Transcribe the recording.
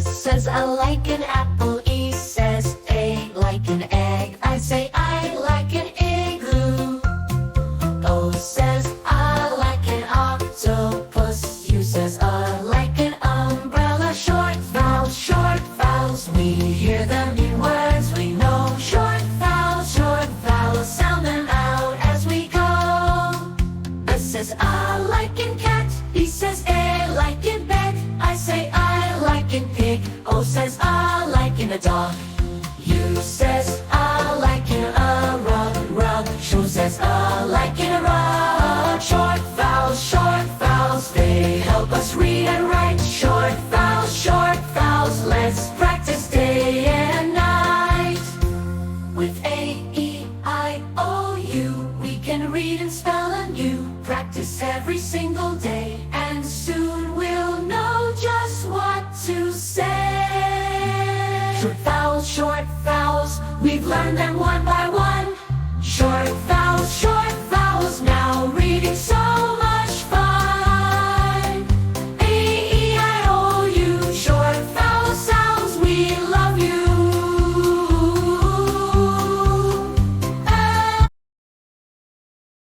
says I like an apple. E says A like an egg. I say I like an igloo. O says I like an octopus. U says I like an umbrella. Short vowels, we hear them in words we know. Short vowels, sound them out as we go. S says I like an cat. B says A like an bed. I say I like an pig. O says I like an a dog. U says I like an a rug. Sh says I like an a rug. Short vowels, they help us read and write. Short vowels, let's practice day and night. With A, E, I, O, U, we can read and spell anew. Practice every single day, and soon we'll know just what to say. Short vowels, we've learned them one by one. Short vowels.